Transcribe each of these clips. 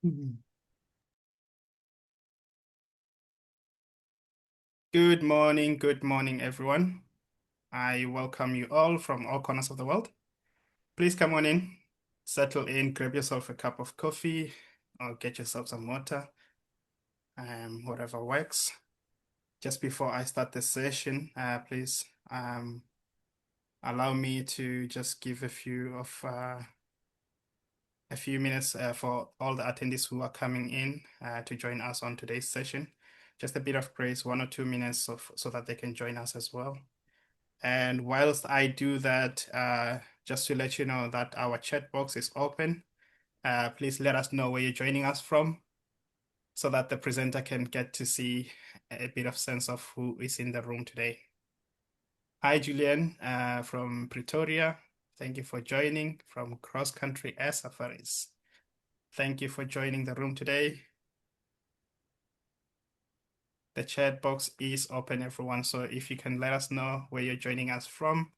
Good morning, everyone. I welcome you all from all corners of the world. Please come on in, settle in, grab yourself a cup of coffee, or get yourself some water, whatever works. Just before I start the session, please allow me to just give a few minutes for all the attendees who are coming in to join us on today's session. Just a bit of grace, 1 or 2 minutes so that they can join us as well. And whilst I do that, just to let you know that our chat box is open. Please let us know where you're joining us from so that the presenter can get to see a bit of sense of who is in the room today. Hi, Julian from Pretoria. Thank you for joining from Cross Country Air Safaris. Thank you for joining the room today. The chat box is open, everyone. So if you can let us know where you're joining us from.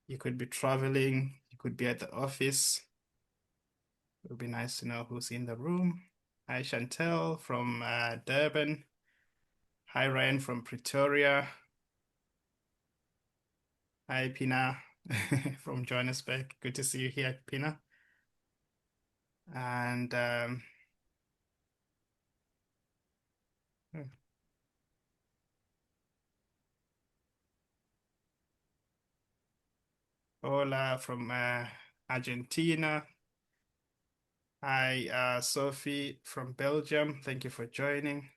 You could be traveling, you could be at the office. It would be nice to know who's in the room. Hi, Chantel from Durban. Hi, Ryan from Pretoria. Hi, Pina from Johannesburg. Good to see you here, Pina. And Hola from Argentina. Hi, Sophie from Belgium. Thank you for joining.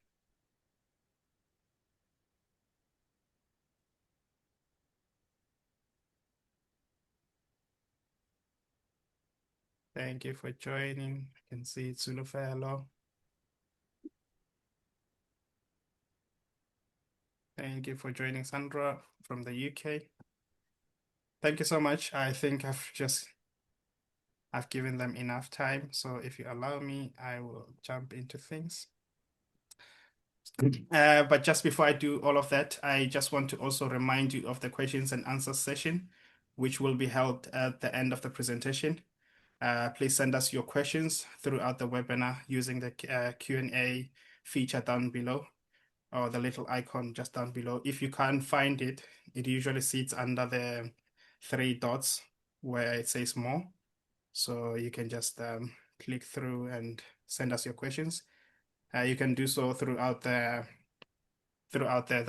Thank you for joining. I can see Zulufe, hello. Thank you for joining, Sandra from the UK. Thank you so much. I think I've given them enough time. So if you allow me, I will jump into things. But just before I do all of that, I just want to also remind you of the questions and answers session, which will be held at the end of the presentation. Please send us your questions throughout the webinar using the Q&A feature down below, or the little icon just down below. If you can't find it, it usually sits under the 3 dots where it says more. So you can just click through and send us your questions. You can do so throughout the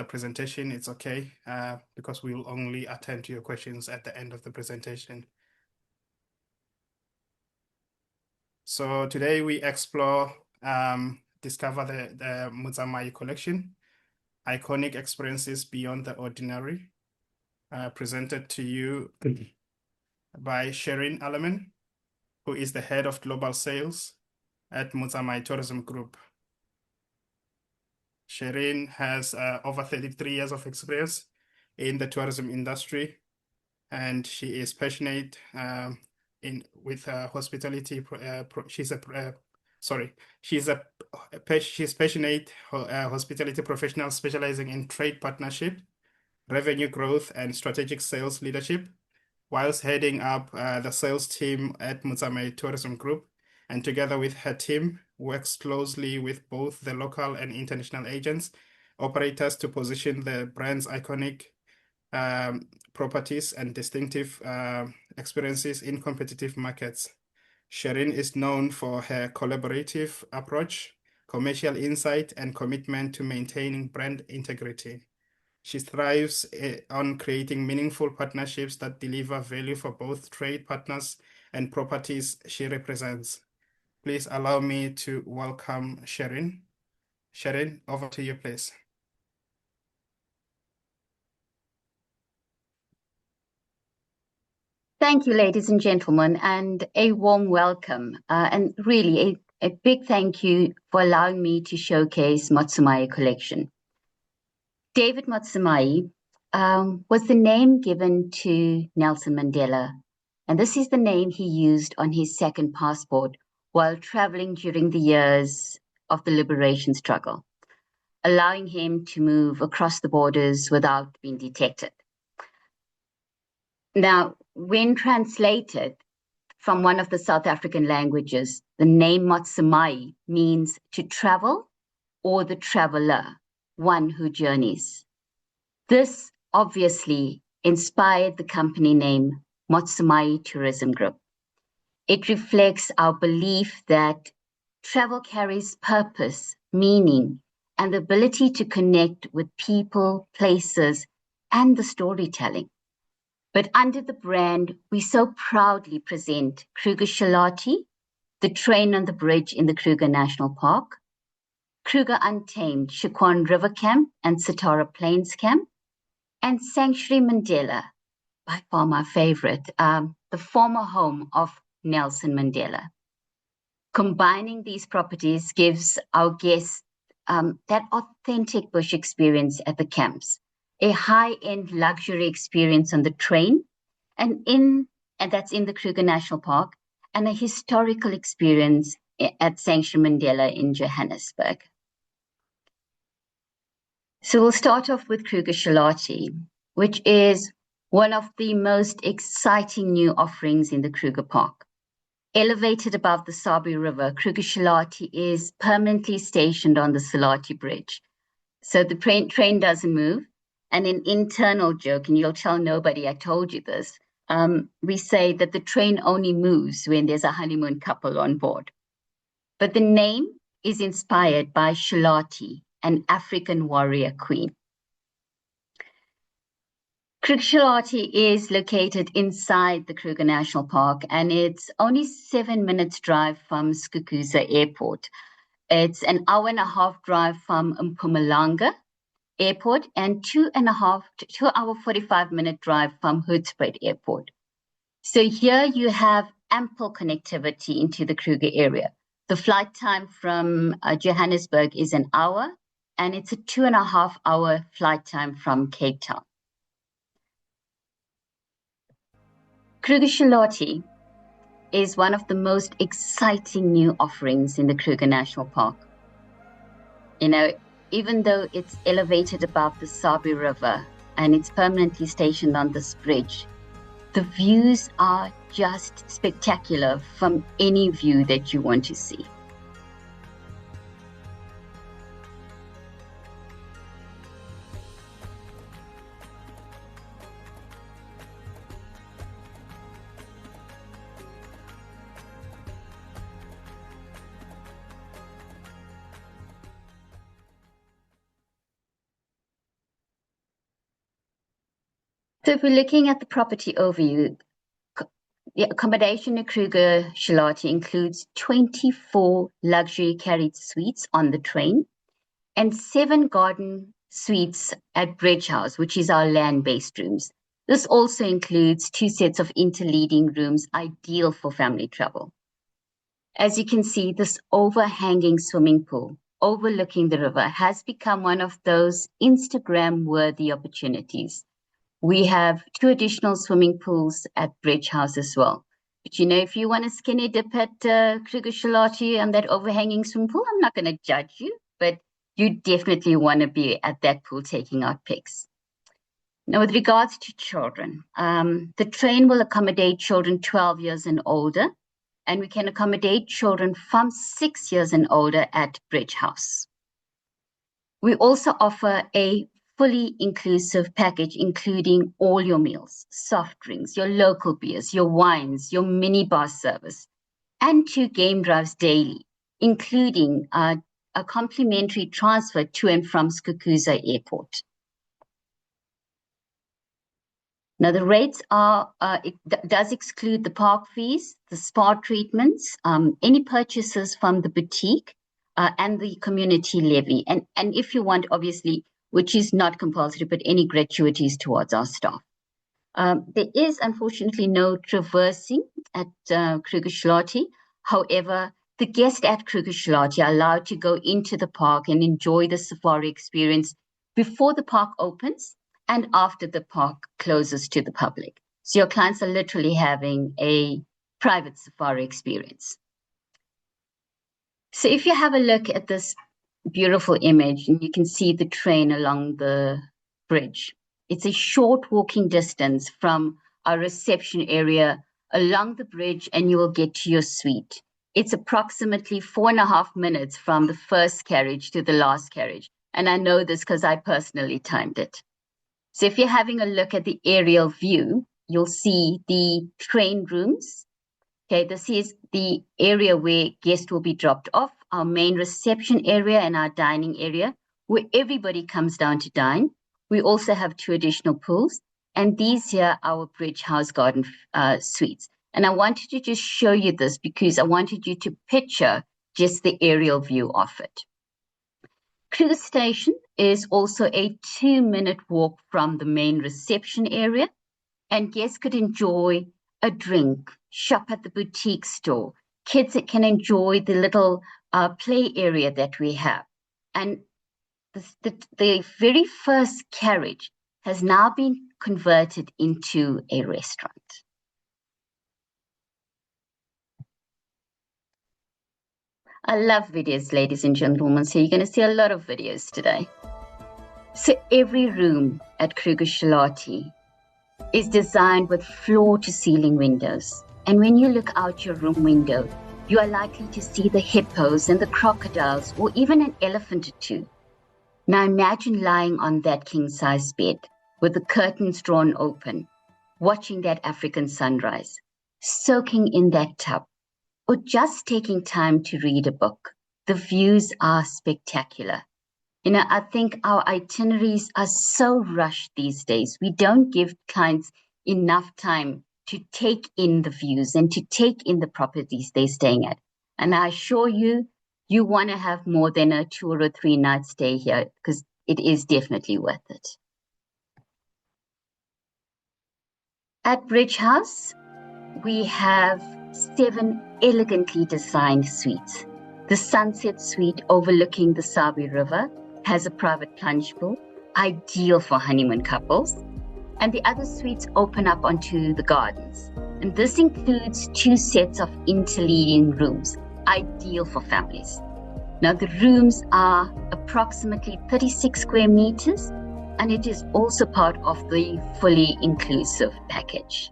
presentation. It's okay because we will only attend to your questions at the end of the presentation. So today we explore, discover the Motsamayi Collection, iconic experiences beyond the ordinary, presented to you by Sherin Alleman, who is the head of global sales at Motsamayi Tourism Group. Sherin has over 33 years of experience in the tourism industry, and she is passionate with hospitality. She's passionate hospitality professional specializing in trade partnership, revenue growth, and strategic sales leadership, whilst heading up the sales team at Motsamayi Tourism Group, and together with her team, works closely with both the local and international agents, operators to position the brand's iconic properties and distinctive experiences in competitive markets. Sherin is known for her collaborative approach, commercial insight, and commitment to maintaining brand integrity. She thrives on creating meaningful partnerships that deliver value for both trade partners and properties she represents. Please allow me to welcome Sherin. Sherin, over to you, please. Thank you, ladies and gentlemen, and a warm welcome. And really, a big thank you for allowing me to showcase Motsamayi Collection. David Motsamayi was the name given to Nelson Mandela, and this is the name he used on his second passport while traveling during the years of the liberation struggle, allowing him to move across the borders without being detected. Now, when translated, from one of the South African languages. The name Motsamayi means to travel or the traveler, one who journeys. This obviously inspired the company name Motsamayi Tourism Group. It reflects our belief that travel carries purpose, meaning, and the ability to connect with people, places, and the storytelling. But under the brand, we so proudly present Kruger Shalati, the train on the bridge in the Kruger National Park, Kruger Untamed, Shikwan River Camp and Sitara Plains Camp, and Sanctuary Mandela, by far my favorite, the former home of Nelson Mandela. Combining these properties gives our guests that authentic bush experience at the camps, a high-end luxury experience on the train, and that's in the Kruger National Park, and a historical experience at Sanctuary Mandela in Johannesburg. So we'll start off with Kruger Shalati, which is one of the most exciting new offerings in the Kruger Park. Elevated above the Sabie River, Kruger Shalati is permanently stationed on the Shalati Bridge. So the train doesn't move. And an internal joke, and you'll tell nobody I told you this, we say that the train only moves when there's a honeymoon couple on board. But the name is inspired by Shalati, an African warrior queen. Kruger Shalati is located inside the Kruger National Park, and it's only 7 minutes drive from Skukuza Airport. It's an hour and a half drive from Mpumalanga Airport and 2 hour 45-minute drive from Hoedspruit Airport. So here you have ample connectivity into the Kruger area. The flight time from Johannesburg is an hour, and it's a 2.5 hour flight time from Cape Town. Kruger Shalati is one of the most exciting new offerings in the Kruger National Park. You know, even though it's elevated above the Sabie River and it's permanently stationed on this bridge, the views are just spectacular from any view that you want to see. So if we're looking at the property overview, the accommodation at Kruger Shalati includes 24 luxury carriage suites on the train and 7 garden suites at Bridge House, which is our land-based rooms. This also includes 2 sets of interleading rooms, ideal for family travel. As you can see, this overhanging swimming pool overlooking the river has become one of those Instagram-worthy opportunities. We have 2 additional swimming pools at Bridge House as well. But you know, if you want a skinny dip at Kruger Shalati and that overhanging swimming pool, I'm not going to judge you, but you definitely want to be at that pool taking out pics. Now, with regards to children, the train will accommodate children 12 years and older, and we can accommodate children from 6 years and older at Bridge House. We also offer a fully inclusive package, including all your meals, soft drinks, your local beers, your wines, your minibar service, and 2 game drives daily, including a complimentary transfer to and from Skukuza Airport. Now, the rates are, it does exclude the park fees, the spa treatments, any purchases from the boutique, and the community levy. And if you want, obviously, which is not compulsory, but any gratuities towards our staff. There is, unfortunately, no traversing at Kruger Shalati. However, the guests at Kruger Shalati are allowed to go into the park and enjoy the safari experience before the park opens and after the park closes to the public. So your clients are literally having a private safari experience. So if you have a look at this beautiful image, and you can see the train along the bridge. It's a short walking distance from our reception area along the bridge and you will get to your suite. It's approximately 4.5 minutes from the first carriage to the last carriage. And I know this because I personally timed it. So if you're having a look at the aerial view, you'll see the train rooms. Okay, this is the area where guests will be dropped off, our main reception area and our dining area, where everybody comes down to dine. We also have 2 additional pools, and these here are our Bridge House Garden suites. And I wanted to just show you this because I wanted you to picture just the aerial view of it. Kruger Station is also a 2-minute walk from the main reception area, and guests could enjoy a drink, shop at the boutique store. Kids that can enjoy the little play area that we have. And the very first carriage has now been converted into a restaurant. I love videos, ladies and gentlemen, so you're going to see a lot of videos today. So every room at Kruger Shalati is designed with floor-to-ceiling windows. And when you look out your room window, you are likely to see the hippos and the crocodiles or even an elephant or 2. Now imagine lying on that king-size bed with the curtains drawn open, watching that African sunrise, soaking in that tub, or just taking time to read a book. The views are spectacular. You know, I think our itineraries are so rushed these days. We don't give clients enough time to take in the views and to take in the properties they're staying at. And I assure you, you want to have more than a 2 or 3 night stay here because it is definitely worth it. At Bridge House, we have 7 elegantly designed suites. The Sunset Suite overlooking the Sabie River has a private plunge pool, ideal for honeymoon couples. And the other suites open up onto the gardens. And this includes 2 sets of interleading rooms, ideal for families. Now the rooms are approximately 36 square meters, and it is also part of the fully inclusive package.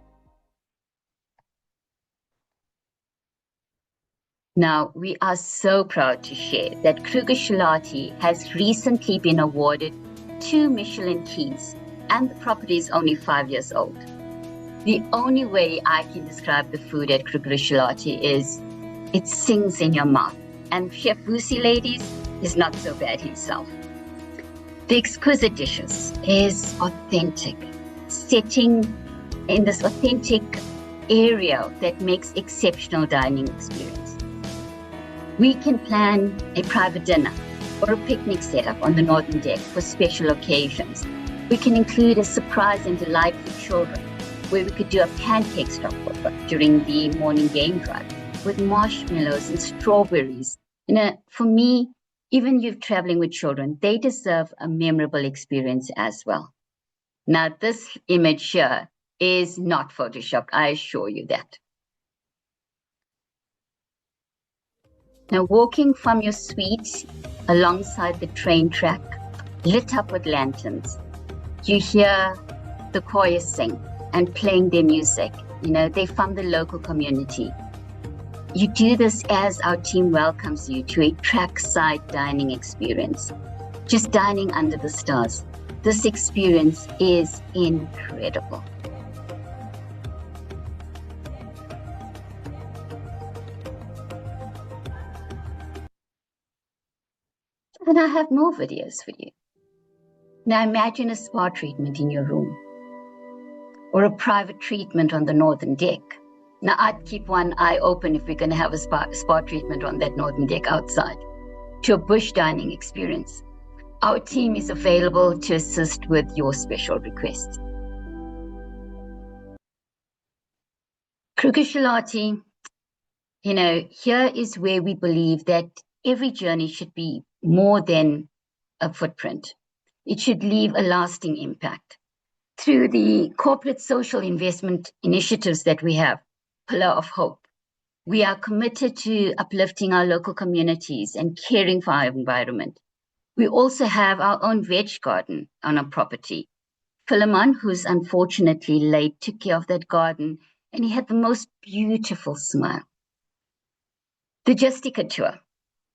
Now, we are so proud to share that Kruger Shalati has recently been awarded 2 Michelin keys, and the property is only 5 years old. The only way I can describe the food at Kruger Shalati is it sings in your mouth. And Chef Vusi, ladies, is not so bad himself. The exquisite dishes is authentic, setting in this authentic area that makes exceptional dining experience. We can plan a private dinner or a picnic setup on the northern deck for special occasions. We can include a surprise and delight for children, where we could do a pancake stopover during the morning game drive with marshmallows and strawberries. You know, for me, even you traveling with children, they deserve a memorable experience as well. Now, this image here is not photoshopped, I assure you that. Now, walking from your suite alongside the train track, lit up with lanterns, you hear the choir sing and playing their music. You know, they're from the local community. You do this as our team welcomes you to a trackside dining experience, just dining under the stars. This experience is incredible. And I have more videos for you. Now imagine a spa treatment in your room or a private treatment on the northern deck. Now I'd keep one eye open if we're going to have a spa treatment on that northern deck outside. To a bush dining experience. Our team is available to assist with your special requests. Kruger Shalati, you know, here is where we believe that every journey should be more than a footprint. It should leave a lasting impact. Through the corporate social investment initiatives that we have, Pillar of Hope, we are committed to uplifting our local communities and caring for our environment. We also have our own veg garden on our property. Philemon, who's unfortunately late, took care of that garden and he had the most beautiful smile. The Justica tour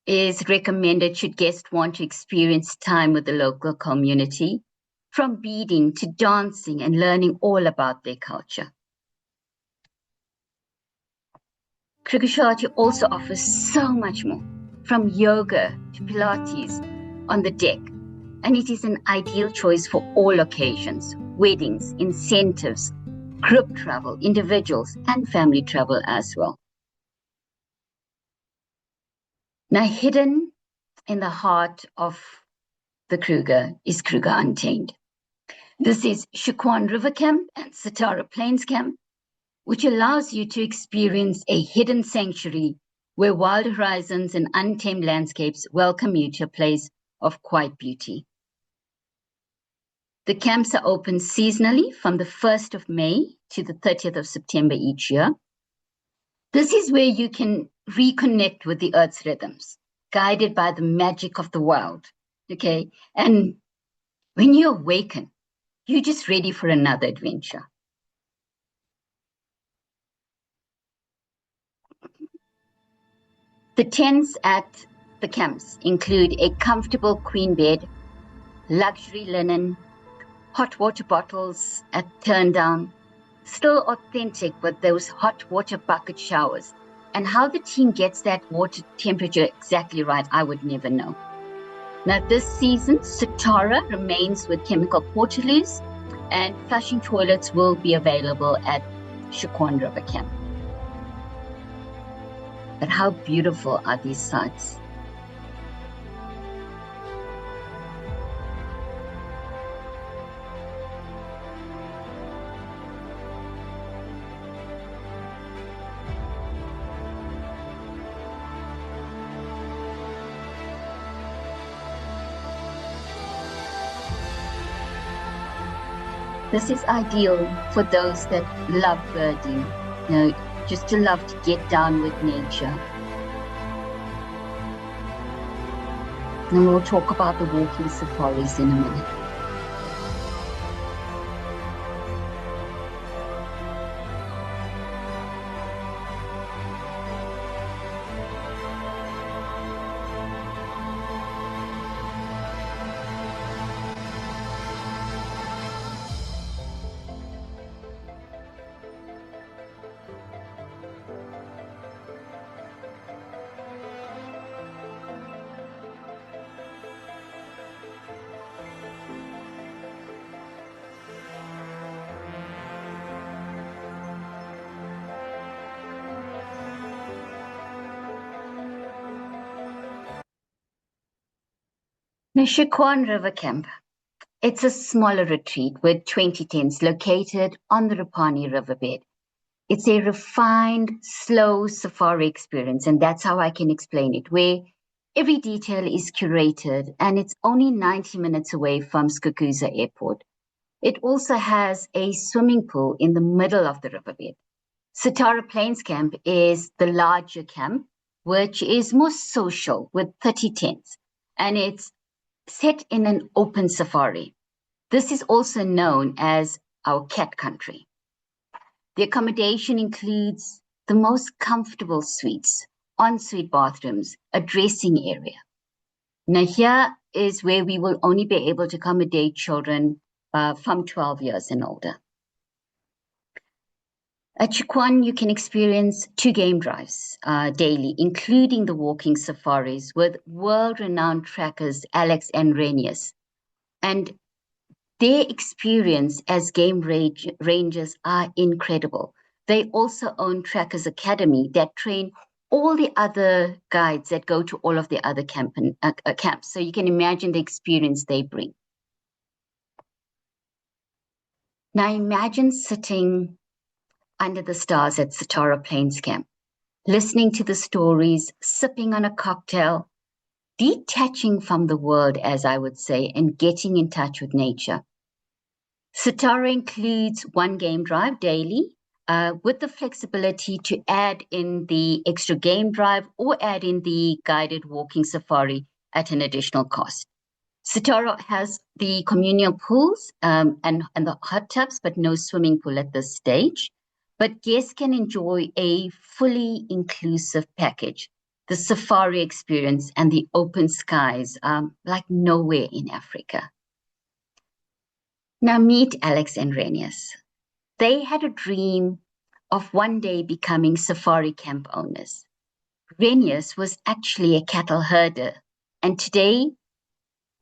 is recommended should guests want to experience time with the local community, from beading to dancing and learning all about their culture. Kruger Shalati also offers so much more, from yoga to Pilates on the deck, and it is an ideal choice for all occasions, weddings, incentives, group travel, individuals, and family travel as well. Now, hidden in the heart of the Kruger is Kruger Untamed. This is Shukwan River Camp and Satara Plains Camp, which allows you to experience a hidden sanctuary where wild horizons and untamed landscapes welcome you to a place of quiet beauty. The camps are open seasonally from the 1st of May to the 30th of September each year. This is where you can reconnect with the earth's rhythms, guided by the magic of the wild, okay? And when you awaken, you're just ready for another adventure. The tents at the camps include a comfortable queen bed, luxury linen, hot water bottles at turn down, still authentic with those hot water bucket showers. And how the team gets that water temperature exactly right, I would never know. Now this season, Satara remains with chemical portaloos, and flushing toilets will be available at Shukwan River Camp. But how beautiful are these sights? This is ideal for those that love birding, just to love to get down with nature. And we'll talk about the walking safaris in a minute. Shukwan River Camp. It's a smaller retreat with 20 tents located on the Rupani riverbed. It's a refined, slow safari experience, and that's how I can explain it, where every detail is curated, and it's only 90 minutes away from Skukuza Airport. It also has a swimming pool in the middle of the riverbed. Satara Plains Camp is the larger camp, which is more social with 30 tents, and it's set in an open safari. This is also known as our cat country. The accommodation includes the most comfortable suites, ensuite bathrooms, a dressing area. Now here is where we will only be able to accommodate children from 12 years and older. At Shukwan, you can experience 2 game drives daily, including the walking safaris with world-renowned trackers Alex and Renius. And their experience as game rangers are incredible. They also own Trackers Academy that train all the other guides that go to all of the other camps. So you can imagine the experience they bring. Now imagine sitting under the stars at Satara Plains Camp, listening to the stories, sipping on a cocktail, detaching from the world, as I would say, and getting in touch with nature. Satara includes 1 game drive daily, with the flexibility to add in the extra game drive or add in the guided walking safari at an additional cost. Satara has the communal pools and the hot tubs, but no swimming pool at this stage. but guests can enjoy a fully inclusive package, the safari experience and the open skies, like nowhere in Africa. Now meet Alex and Renius. They had a dream of one day becoming safari camp owners. Renius was actually a cattle herder, and today,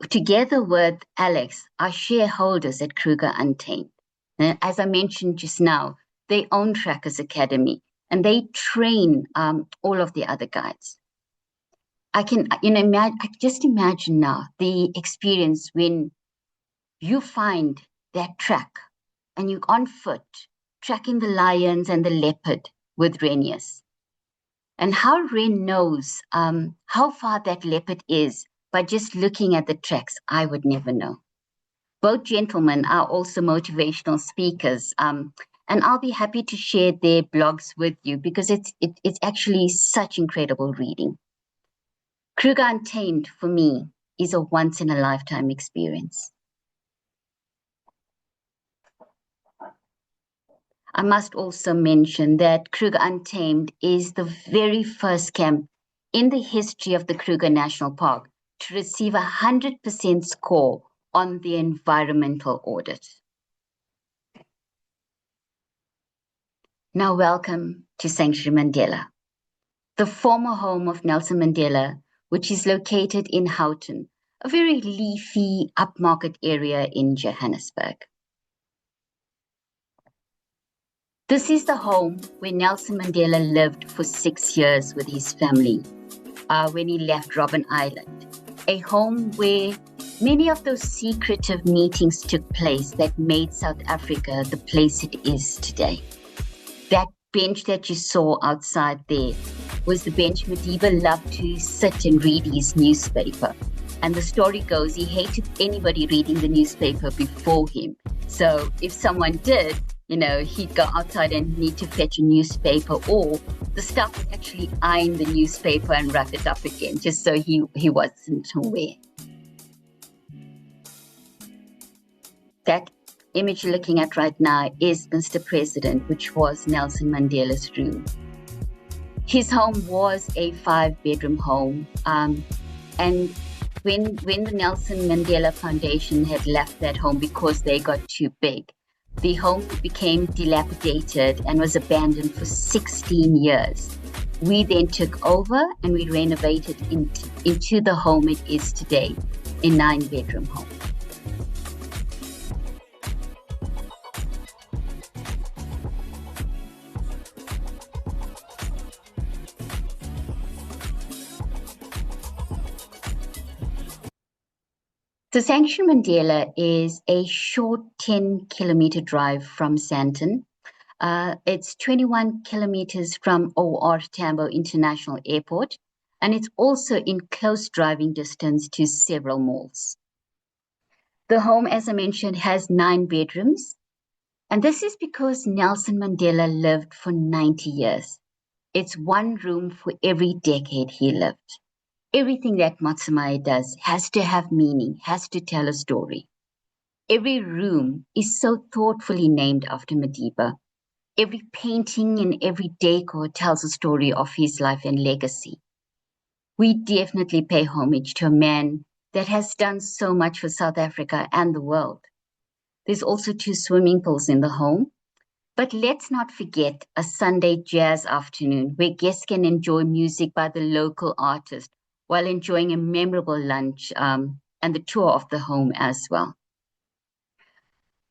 together with Alex, are shareholders at Kruger Untamed. As I mentioned just now, they own Trackers Academy, and they train all of the other guides. I can, I just imagine now the experience when you find that track and you're on foot, tracking the lions and the leopard with Renius. And how Ren knows how far that leopard is by just looking at the tracks, I would never know. Both gentlemen are also motivational speakers, and I'll be happy to share their blogs with you because it's actually such incredible reading. Kruger Untamed, for me, is a once-in-a-lifetime experience. I must also mention that Kruger Untamed is the very first camp in the history of the Kruger National Park to receive 100% score on the environmental audit. Now welcome to Sanctuary Mandela, the former home of Nelson Mandela, which is located in Houghton, a very leafy upmarket area in Johannesburg. This is the home where Nelson Mandela lived for 6 years with his family when he left Robben Island, a home where many of those secretive meetings took place that made South Africa the place it is today. That bench that you saw outside there was the bench Madiba loved to sit and read his newspaper. And the story goes he hated anybody reading the newspaper before him. So if someone did, he'd go outside and need to fetch a newspaper, or the staff would actually iron the newspaper and wrap it up again, just so he wasn't aware. That image you're looking at right now is Mr. President, which was Nelson Mandela's room. His home was a 5-bedroom home, and when the Nelson Mandela Foundation had left that home because they got too big, the home became dilapidated and was abandoned for 16 years. We then took over and we renovated into the home it is today, a 9-bedroom home. So Sanctuary Mandela is a short 10-kilometer drive from Sandton. It's 21 kilometers from OR Tambo International Airport, and it's also in close driving distance to several malls. The home, as I mentioned, has 9 bedrooms, and this is because Nelson Mandela lived for 90 years. It's one room for every decade he lived. Everything that Motsamayi does has to have meaning, has to tell a story. Every room is so thoughtfully named after Madiba. Every painting and every decor tells a story of his life and legacy. We definitely pay homage to a man that has done so much for South Africa and the world. There's also 2 swimming pools in the home. But let's not forget a Sunday jazz afternoon where guests can enjoy music by the local artist while enjoying a memorable lunch and the tour of the home as well.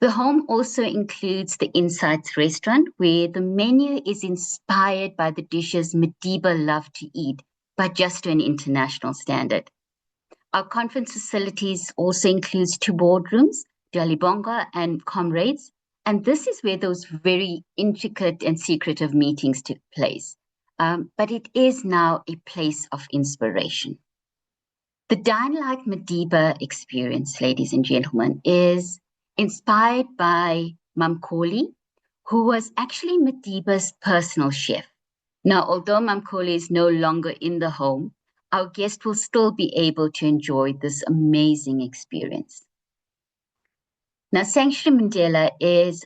The home also includes the Insights restaurant, where the menu is inspired by the dishes Madiba loved to eat, but just to an international standard. Our conference facilities also includes 2 boardrooms, Dalibonga and Comrades, and this is where those very intricate and secretive meetings took place. But it is now a place of inspiration. The Dine Like Madiba experience, ladies and gentlemen, is inspired by Mamkoli, who was actually Madiba's personal chef. Now, although Mamkoli is no longer in the home, our guests will still be able to enjoy this amazing experience. Now, Sanctuary Mandela is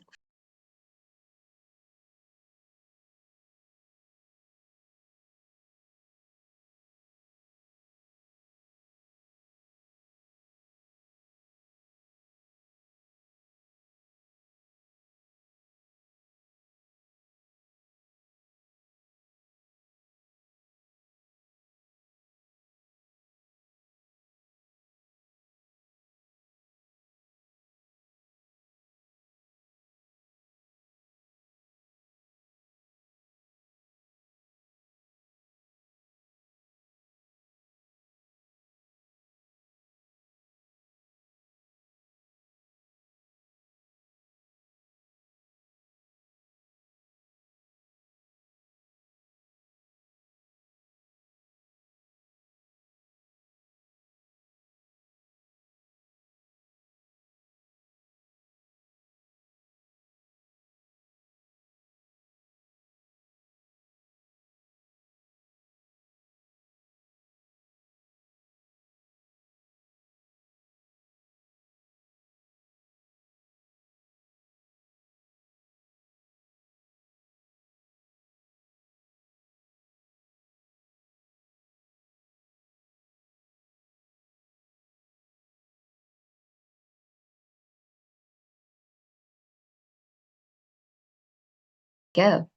go.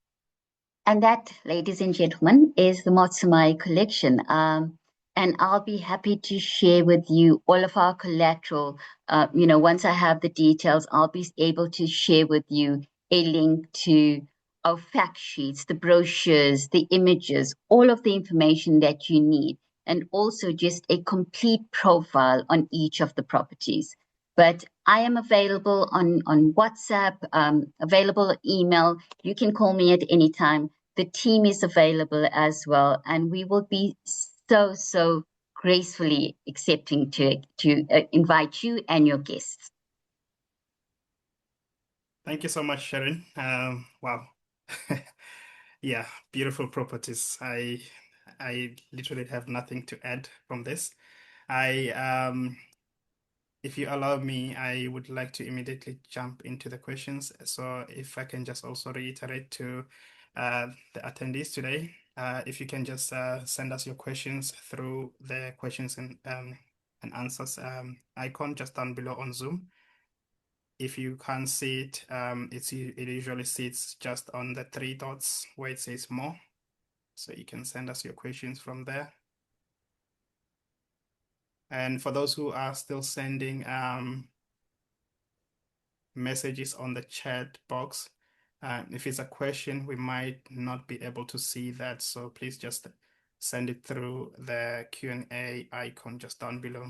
And that, ladies and gentlemen, is the Motsamayi Collection. And I'll be happy to share with you all of our collateral. Once I have the details, I'll be able to share with you a link to our fact sheets, the brochures, the images, all of the information that you need, and also just a complete profile on each of the properties. But I am available on WhatsApp, available email. You can call me at any time. The team is available as well, and we will be so gracefully accepting to invite you and your guests. Thank you so much, Sharon. Wow. Yeah, beautiful properties. I literally have nothing to add from this. If you allow me, I would like to immediately jump into the questions. So if I can just also reiterate to the attendees today, if you can just send us your questions through the questions and answers icon just down below on Zoom. If you can't see it, it usually sits just on the three dots where it says more. So you can send us your questions from there. And for those who are still sending messages on the chat box, if it's a question, we might not be able to see that. So please just send it through the Q&A icon just down below.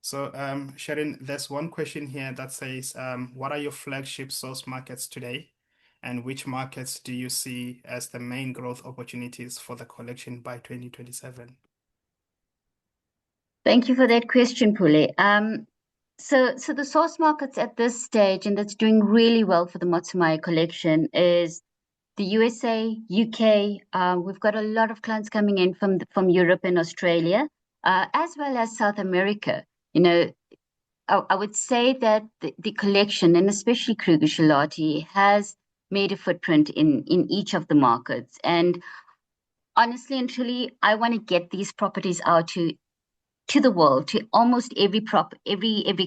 So Sharon, there's one question here that says, what are your flagship source markets today? And which markets do you see as the main growth opportunities for the collection by 2027? Thank you for that question, Pule. So the source markets at this stage, and that's doing really well for the Motsamayi Collection, is the USA, UK. We've got a lot of clients coming in from Europe and Australia, as well as South America. I would say that the collection, and especially Kruger Shalati, has made a footprint in each of the markets. And honestly and truly, I want to get these properties out to the world, to almost every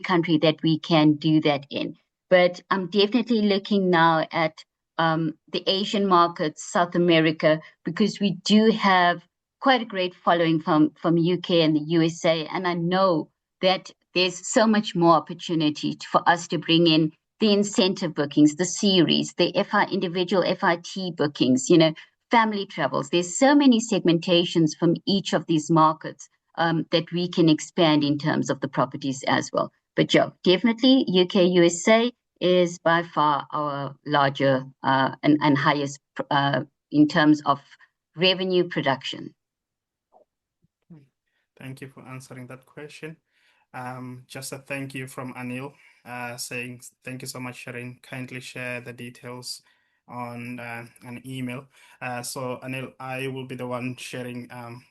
country that we can do that in. But I'm definitely looking now at the Asian markets, South America, because we do have quite a great following from UK and the USA, and I know that there's so much more opportunity for us to bring in the incentive bookings, the series, the individual FIT bookings, family travels. There's so many segmentations from each of these markets that we can expand in terms of the properties as well. But Joe, definitely UK, USA is by far our larger and highest in terms of revenue production. Thank you for answering that question. Just a thank you from Anil saying, thank you so much, Sharon. Kindly share the details on an email. So Anil, I will be the one sharing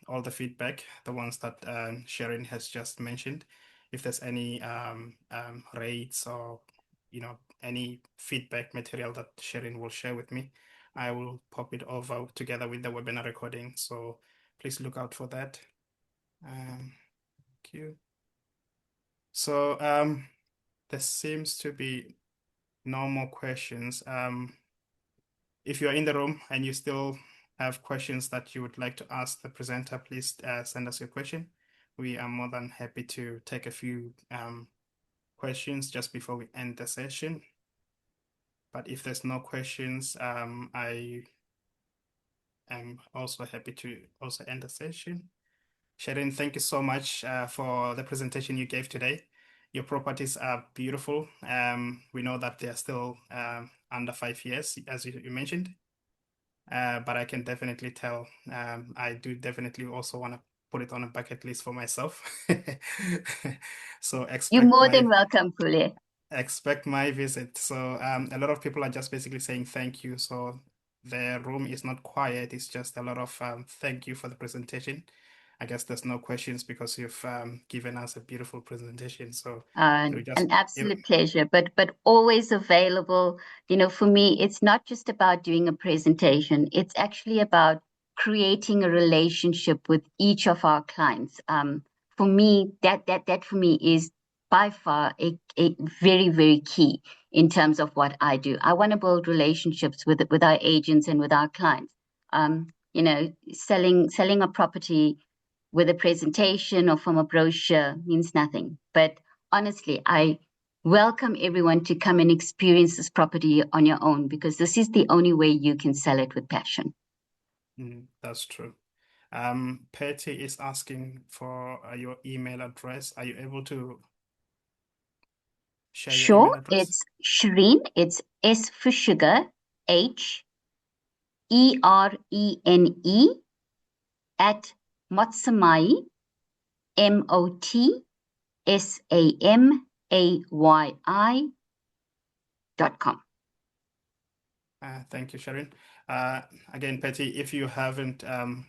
all the feedback, the ones that Sharon has just mentioned. If there's any rates or any feedback material that Sharon will share with me, I will pop it over together with the webinar recording. So please look out for that. Thank you. So there seems to be no more questions. If you're in the room and you still have questions that you would like to ask the presenter, please send us your question. We are more than happy to take a few questions just before we end the session. But if there's no questions, I am also happy to also end the session. Sharon, thank you so much for the presentation you gave today. Your properties are beautiful. We know that they are still under 5 years, as you mentioned. But I can definitely tell. I do definitely also want to put it on a bucket list for myself. So You're more than welcome, Pule. Expect my visit. So a lot of people are just basically saying thank you. So the room is not quiet. It's just a lot of thank you for the presentation. I guess there's no questions because you've given us a beautiful presentation. So an absolute pleasure, but always available. For me, it's not just about doing a presentation. It's actually about creating a relationship with each of our clients. For me, that for me is by far a very, very key in terms of what I do. I want to build relationships with our agents and with our clients. Selling a property with a presentation or from a brochure means nothing. But honestly, I welcome everyone to come and experience this property on your own, because this is the only way you can sell it with passion. That's true. Patty is asking for your email address. Are you able to share your email Sure, address? it's Shreen. It's S for sugar, HERENE at Motsamayi, MOTSAMAYI.com. Thank you, Sharon. Again, Patty, if you haven't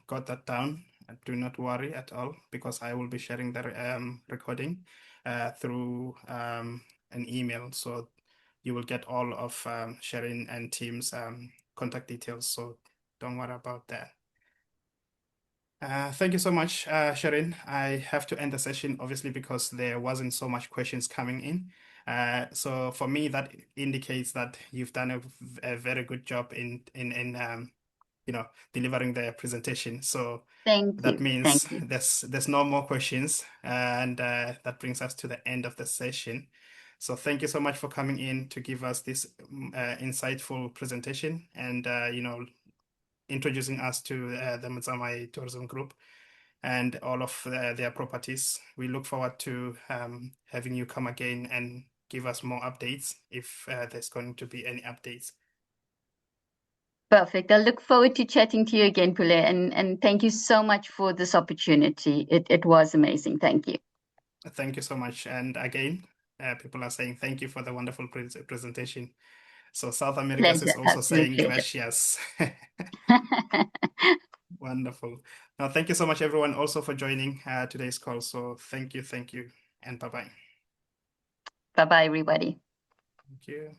got that down, do not worry at all, because I will be sharing the recording through an email. So you will get all of Sharon and team's contact details. So don't worry about that. Thank you so much, Sharon. I have to end the session, obviously, because there wasn't so much questions coming in. So for me, that indicates that you've done a very good job in delivering the presentation. So Thank that you. Thank means you. there's no more questions, and that brings us to the end of the session. So thank you so much for coming in to give us this insightful presentation, and introducing us to the Motsamayi Tourism Group and all of their properties. We look forward to having you come again and give us more updates if there's going to be any updates. Perfect. I look forward to chatting to you again, Pule, and thank you so much for this opportunity. It was amazing. Thank you. Thank you so much. And again, people are saying thank you for the wonderful presentation. So South Americas is Pleasure. also Absolute saying pleasure. gracias. Wonderful. Now, thank you so much, everyone, also for joining today's call. So thank you, and bye-bye. Bye-bye, everybody. Thank you.